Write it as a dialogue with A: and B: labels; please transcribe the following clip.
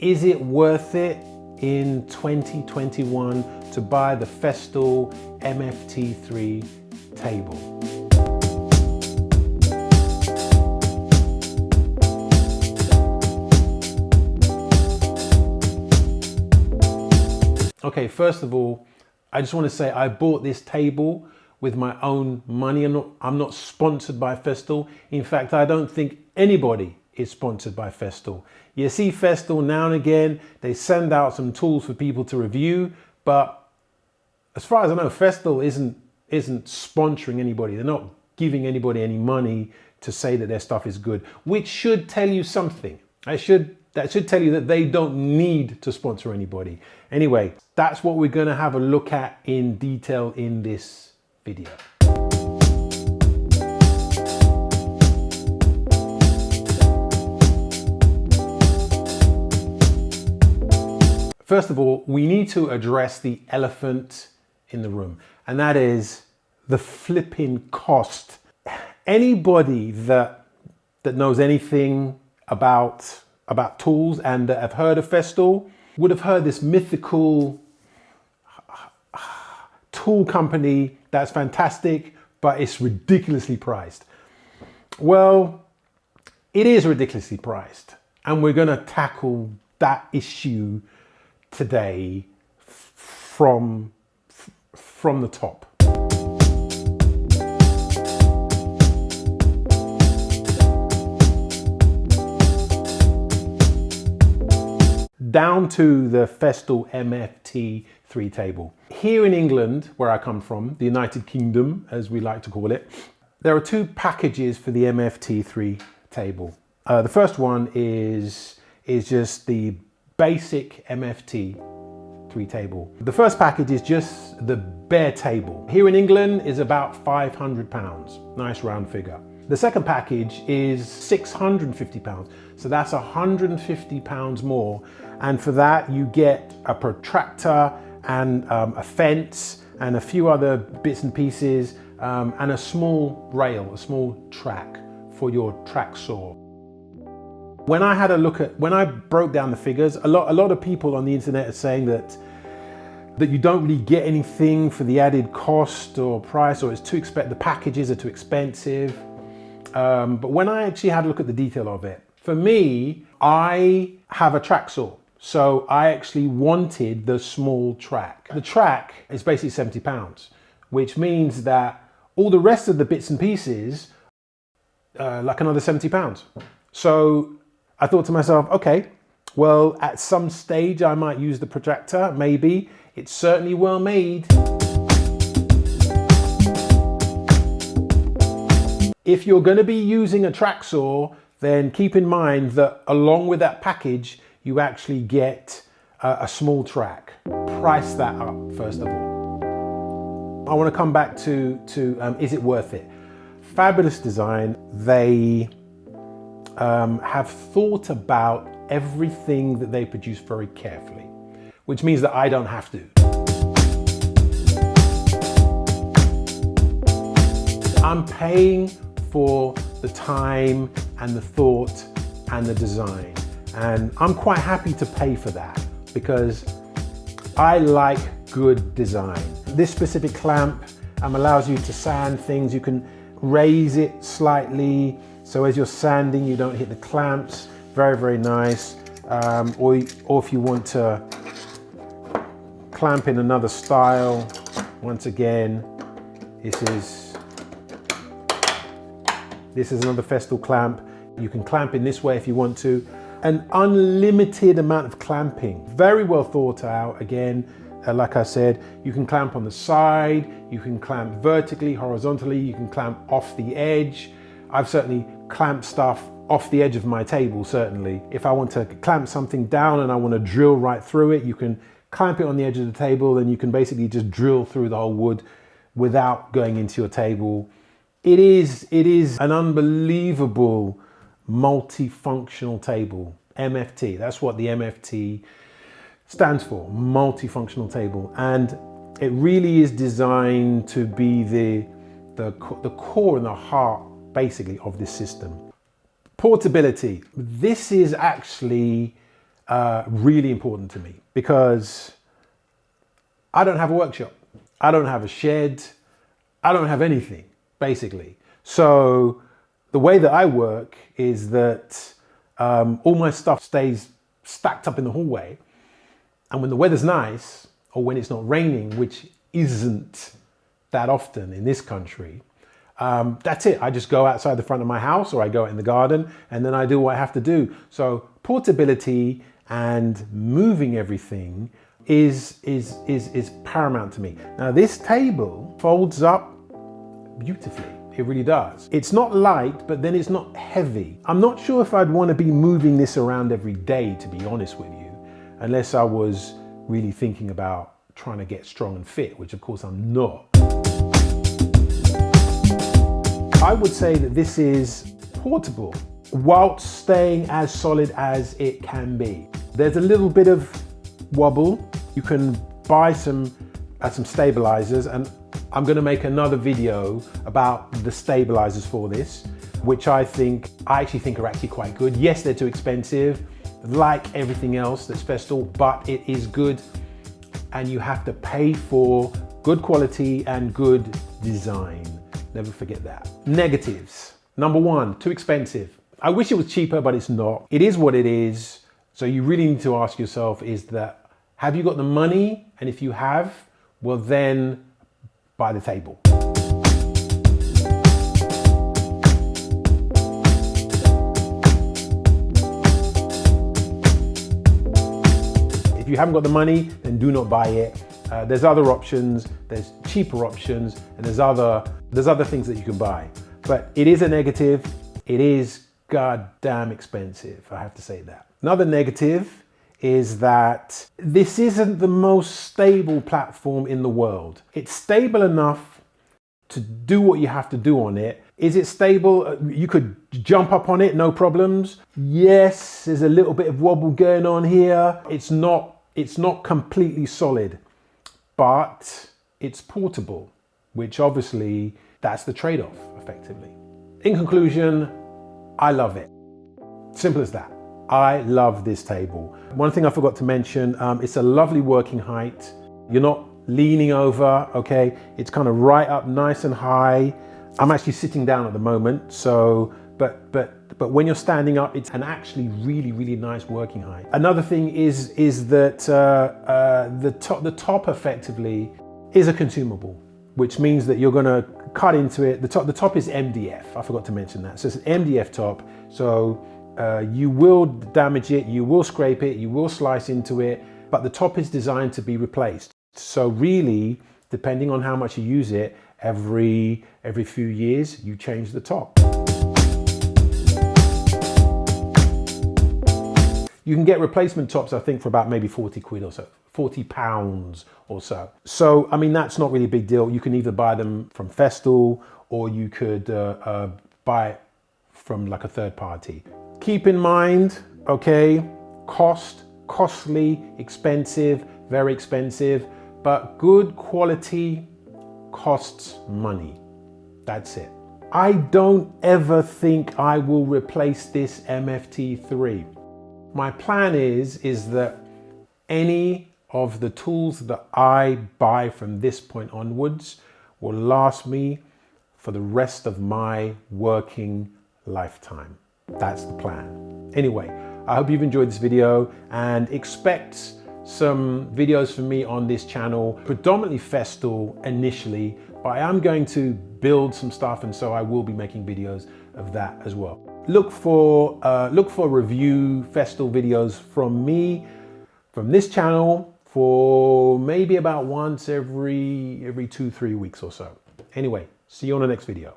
A: Is it worth it in 2021 to buy the Festool MFT3 table? Okay, first of all, I just want to say I bought this table with my own money. I'm not sponsored by Festool. In fact, I don't think anybody is sponsored by Festool. You see Festool now and again, they send out some tools for people to review, but as far as I know, Festool isn't sponsoring anybody. They're not giving anybody any money to say that their stuff is good, which should tell you something. That should tell you that they don't need to sponsor anybody. Anyway, that's what we're going to have a look at in detail in this video. First of all, we need to address the elephant in the room, and that is the flipping cost. Anybody that knows anything about tools and that have heard of Festool would have heard this mythical tool company that's fantastic, but it's ridiculously priced. Well, it is ridiculously priced, and we're going to tackle that issue today from the top. Down to the Festool MFT3 table. Here in England, where I come from, the United Kingdom, as we like to call it, there are two packages for the MFT3 table. The first one is just the basic MFT3 table. The first package is just the bare table. Here in England is about £500, nice round figure. The second package is £650, so that's £150 more. And for that, you get a protractor and a fence and a few other bits and pieces and a small rail, a small track for your track saw. When I broke down the figures, a lot of people on the internet are saying that you don't really get anything for the added cost or price, or it's too expensive, the packages are too expensive. But when I actually had a look at the detail of it, for me, I have a track saw. So I actually wanted the small track. The track is basically £70, which means that all the rest of the bits and pieces, like another £70. So I thought to myself, okay, well, at some stage I might use the protractor, maybe. It's certainly well made. If you're going to be using a track saw, then keep in mind that along with that package, you actually get a small track. Price that up, first of all. I want to come back to is it worth it? Fabulous design. They have thought about everything that they produce very carefully, which means that I don't have to. I'm paying for the time and the thought and the design. And I'm quite happy to pay for that because I like good design. This specific clamp allows you to sand things. You can raise it slightly so as you're sanding you don't hit the clamps. Very, very nice. Or if you want to clamp in another style, once again, this is another Festool clamp. You can clamp in this way if you want to. An unlimited amount of clamping. Very well thought out. Again, like I said, you can clamp on the side, you can clamp vertically, horizontally, you can clamp off the edge. I've certainly clamped stuff off the edge of my table, certainly. If I want to clamp something down and I want to drill right through it, you can clamp it on the edge of the table, then you can basically just drill through the whole wood without going into your table. It is an unbelievable multifunctional table. MFT, that's what the MFT stands for, multifunctional table. And it really is designed to be the core and the heart, basically, of this system. Portability. This is actually really important to me because I don't have a workshop. I don't have a shed. I don't have anything, basically. So the way that I work is that all my stuff stays stacked up in the hallway. And when the weather's nice, or when it's not raining, which isn't that often in this country, that's it. I just go outside the front of my house or I go out in the garden and then I do what I have to do. So portability and moving everything is paramount to me. Now this table folds up beautifully. It really does. It's not light, but then it's not heavy. I'm not sure if I'd want to be moving this around every day, to be honest with you, unless I was really thinking about trying to get strong and fit, which of course I'm not. I would say that this is portable whilst staying as solid as it can be. There's a little bit of wobble. You can buy some stabilizers, and I'm going to make another video about the stabilizers for this, which I actually think are actually quite good. Yes, they're too expensive, like everything else that's Festool, but it is good, and you have to pay for good quality and good design. Never forget that. Negatives. Number one, too expensive. I wish it was cheaper, but it's not. It is what it is. So you really need to ask yourself have you got the money? And if you have, well then buy the table. If you haven't got the money, then do not buy it. There's other options, there's cheaper options, and there's other things that you can buy. But it is a negative. It is goddamn expensive, I have to say that. Another negative is that this isn't the most stable platform in the world. It's stable enough to do what you have to do on it. Is it stable? You could jump up on it, no problems. Yes, there's a little bit of wobble going on here. It's not completely solid, but it's portable, which obviously that's the trade-off effectively. In conclusion, I love it. Simple as that. I love this table. One thing I forgot to mention, it's a lovely working height. You're not leaning over, okay? It's kind of right up nice and high. I'm actually sitting down at the moment, so, but when you're standing up, it's an actually really, really nice working height. Another thing is that the top effectively is a consumable, which means that you're gonna cut into it. The top is MDF, I forgot to mention that. So it's an MDF top, so you will damage it, you will scrape it, you will slice into it, but the top is designed to be replaced. So really, depending on how much you use it, every few years, you change the top. You can get replacement tops, I think, for about maybe 40 quid or so, 40 pounds or so. So, I mean, that's not really a big deal. You can either buy them from Festool or you could buy it from like a third party. Keep in mind, okay, costly, expensive, very expensive, but good quality costs money. That's it. I don't ever think I will replace this MFT3. My plan is that any of the tools that I buy from this point onwards will last me for the rest of my working lifetime. That's the plan. Anyway, I hope you've enjoyed this video and expect some videos from me on this channel, predominantly Festool initially, but I am going to build some stuff, and so I will be making videos of that as well. Look for review Festool videos from me, from this channel, for maybe about once every 2-3 weeks or so. Anyway, see you on the next video.